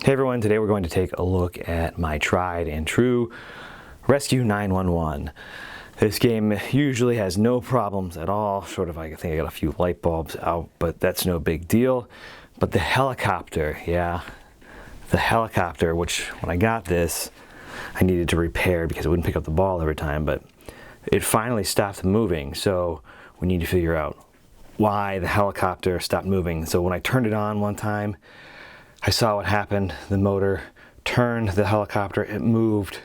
Hey everyone, today we're going to take a look at my tried and true Rescue 911. This game usually has no problems at all, short of I think I got a few light bulbs out, but that's no big deal. But the helicopter, yeah, the helicopter, which when I got this, I needed to repair because it wouldn't pick up the ball every time, but it finally stopped moving, so we need to figure out why the helicopter stopped moving. So when I turned it on one time, I saw what happened. The motor turned the helicopter, it moved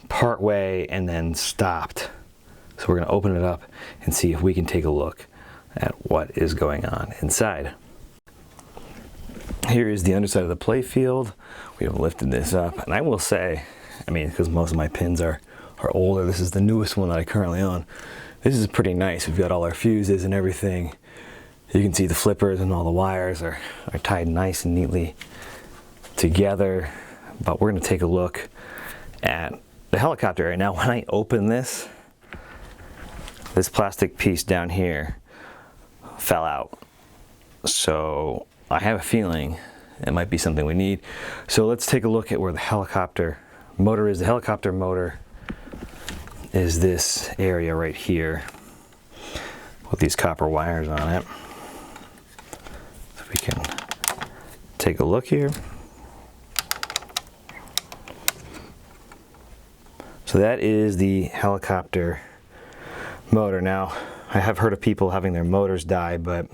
part way and then stopped. So we're going to open it up and see if we can take a look at what is going on inside. Here is the underside of the Playfield. We have lifted this up, and I will say, I mean, because most of my pins are older, this is the newest one that I currently own. This is pretty nice. We've got all our fuses and everything. You can see the flippers and all the wires are tied nice and neatly together. But we're going to take a look at the helicopter area. Now when I open this plastic piece down here fell out. So I have a feeling it might be something we need. So let's take a look at where the helicopter motor is. The helicopter motor is this area right here with these copper wires on it. So we can take a look here. So that is the helicopter motor. Now, I have heard of people having their motors die, but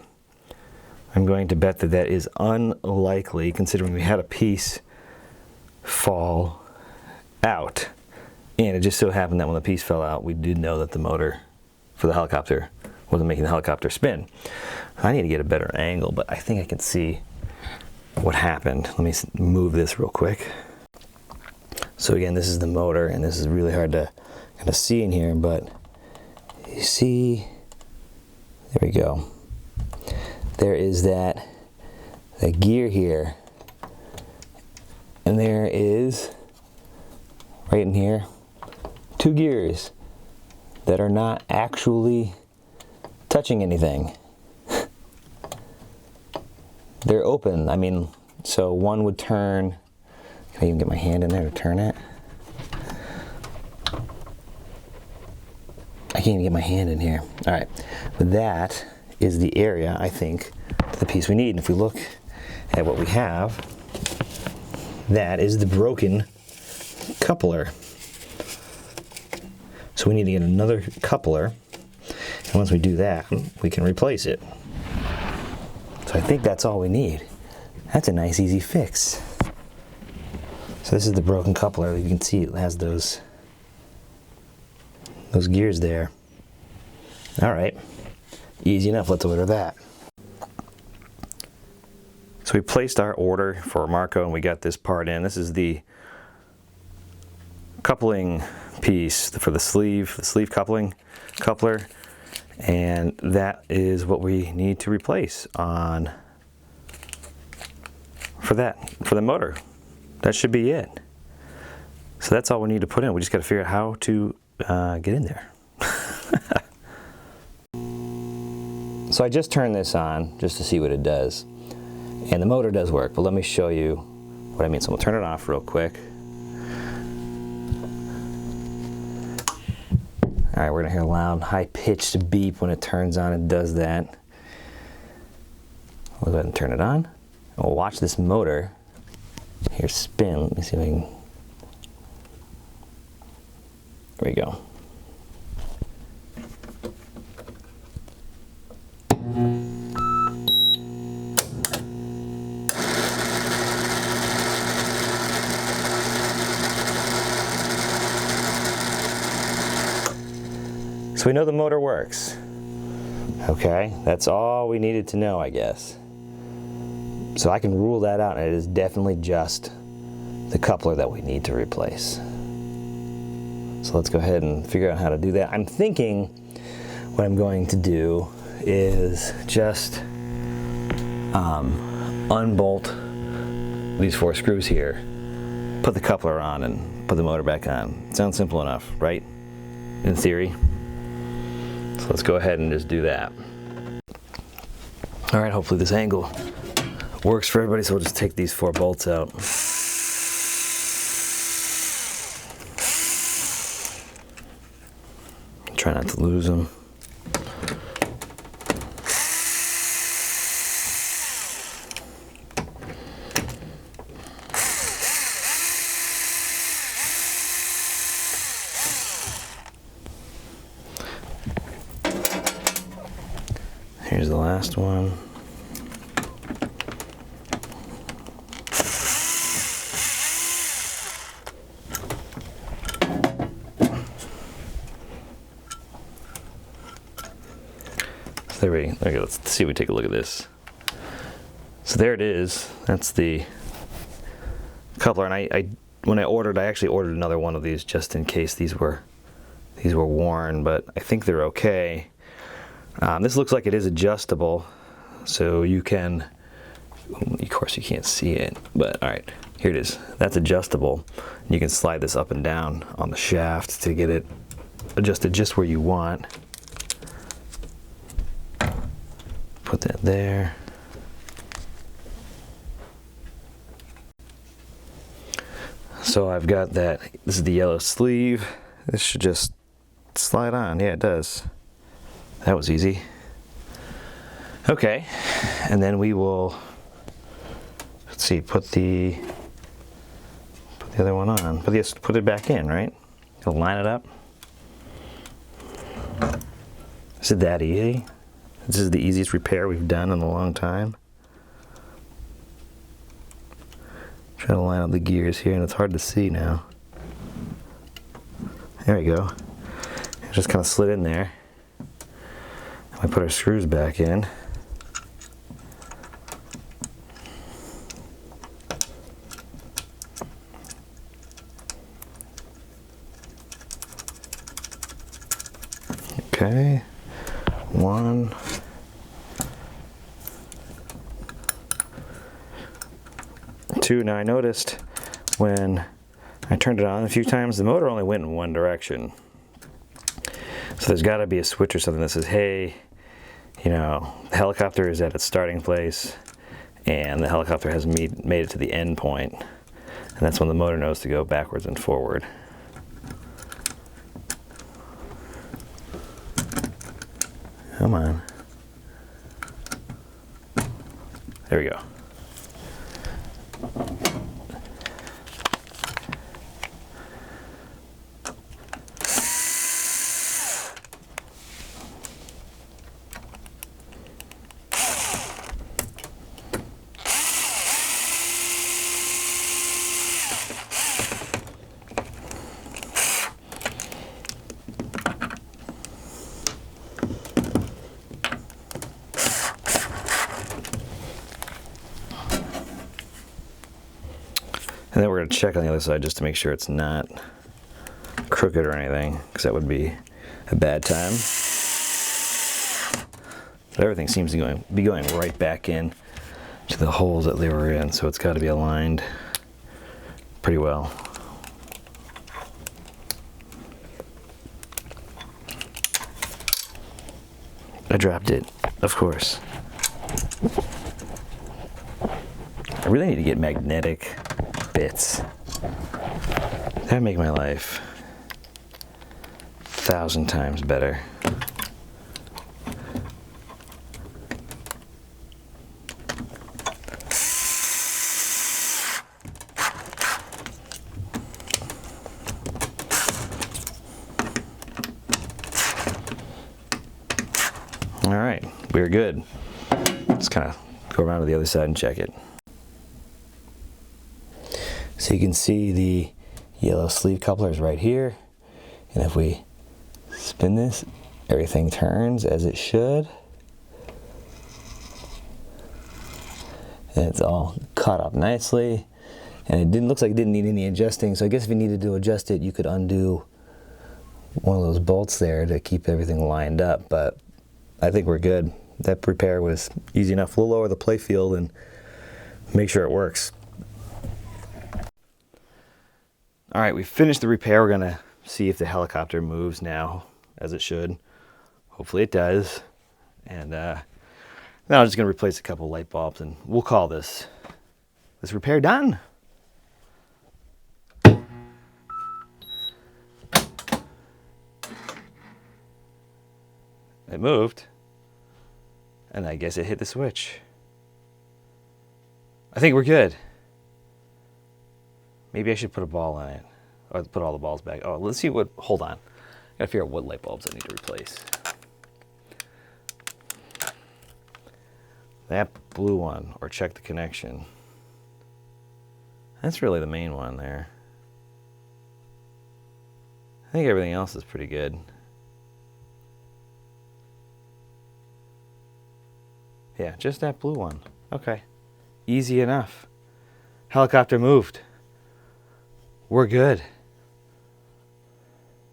I'm going to bet that that is unlikely considering we had a piece fall out. And it just so happened that when the piece fell out, we did know that the motor for the helicopter wasn't making the helicopter spin. I need to get a better angle, but I think I can see what happened. Let me move this real quick. So again, this is the motor, and this is really hard to kind of see in here, but you see, there we go. There is that gear here, and there is, right in here, two gears that are not actually touching anything. They're open. I mean, so one would turn. Can I even get my hand in there to turn it? I can't even get my hand in here. All right, but that is the area, I think, the piece we need. And if we look at what we have, that is the broken coupler. So we need to get another coupler, and once we do that, we can replace it. So I think that's all we need. That's a nice, easy fix. So this is the broken coupler. You can see it has those gears there. All right, easy enough. Let's order that. So we placed our order for Marco, and we got this part in. This is the coupling piece for the sleeve coupler, and that is what we need to replace for the motor. That should be it. So that's all we need to put in. We just got to figure out how to get in there. So I just turned this on just to see what it does, and the motor does work, but let me show you what I mean. So we'll turn it off real quick. All right, we're gonna hear a loud, high-pitched beep when it turns on. It does that. We'll go ahead and turn it on. And we'll watch this motor here spin. Let me see if I can. There we go. So we know the motor works. Okay, that's all we needed to know, I guess. So I can rule that out, and it is definitely just the coupler that we need to replace. So let's go ahead and figure out how to do that. I'm thinking what I'm going to do is just unbolt these 4 screws here, put the coupler on, and put the motor back on. Sounds simple enough, right? In theory. So let's go ahead and just do that. All right, hopefully this angle works for everybody, so we'll just take these 4 bolts out. Try not to lose them. Here's the last one. So there we go. Let's see if we take a look at this. So there it is. That's the coupler. And I when I actually ordered another one of these just in case these were worn, but I think they're okay. This looks like it is adjustable, so you can, of course you can't see it, but all right, here it is. That's adjustable. You can slide this up and down on the shaft to get it adjusted just where you want. Put that there. So I've got that, this is the yellow sleeve. This should just slide on. Yeah, it does. That was easy. Okay, and then we will, let's see, put the other one on. Put it back in, right? You'll line it up. Is it that easy? This is the easiest repair we've done in a long time. Try to line up the gears here, and it's hard to see now. There we go. It just kind of slid in there. I put our screws back in. Okay, 1. 2. Now I noticed when I turned it on a few times, the motor only went in one direction. So there's got to be a switch or something that says, hey, you know, the helicopter is at its starting place and the helicopter has made it to the end point. And that's when the motor knows to go backwards and forward. Come on. There we go. And then we're going to check on the other side just to make sure it's not crooked or anything, because that would be a bad time. But everything seems to be going right back in to the holes that they were in, so it's got to be aligned pretty well. I dropped it, of course. I really need to get magnetic bits. That would make my life 1,000 times better. All right, we're good. Let's kind of go around to the other side and check it. So you can see the yellow sleeve coupler is right here, and if we spin this, everything turns as it should, and it's all caught up nicely, and it looks like it didn't need any adjusting. So I guess if you needed to adjust it, you could undo one of those bolts there to keep everything lined up, but I think we're good. That repair was easy enough. We'll lower the playfield and make sure it works. All right, we finished the repair. We're gonna see if the helicopter moves now, as it should. Hopefully it does. And now I'm just gonna replace a couple light bulbs and we'll call this repair done. It moved. And I guess it hit the switch. I think we're good. Maybe I should put a ball on it. Or put all the balls back. Oh, let's see what, hold on. Gotta figure out what light bulbs I need to replace. That blue one, or check the connection. That's really the main one there. I think everything else is pretty good. Yeah, just that blue one. Okay. Easy enough. Helicopter moved. We're good.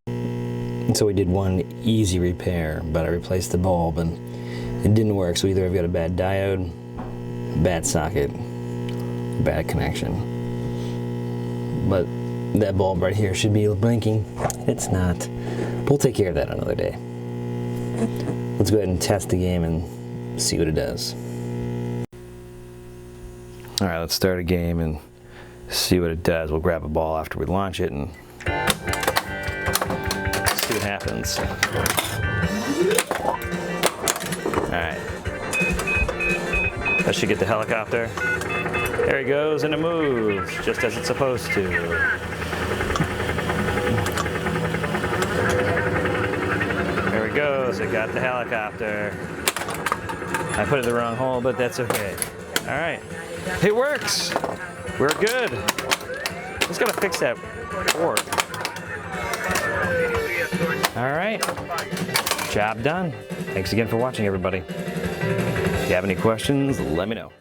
And so we did one easy repair, but I replaced the bulb and it didn't work. So either I've got a bad diode, bad socket, bad connection. But that bulb right here should be blinking. It's not. We'll take care of that another day. Let's go ahead and test the game and see what it does. All right, let's start a game and see what it does. We'll grab a ball after we launch it and see what happens. All right. That should get the helicopter. There he goes, and it moves, just as it's supposed to. There he goes, it got the helicopter. I put it in the wrong hole, but that's okay. All right, it works. We're good. Just gotta fix that board. All right, job done. Thanks again for watching, everybody. If you have any questions, let me know.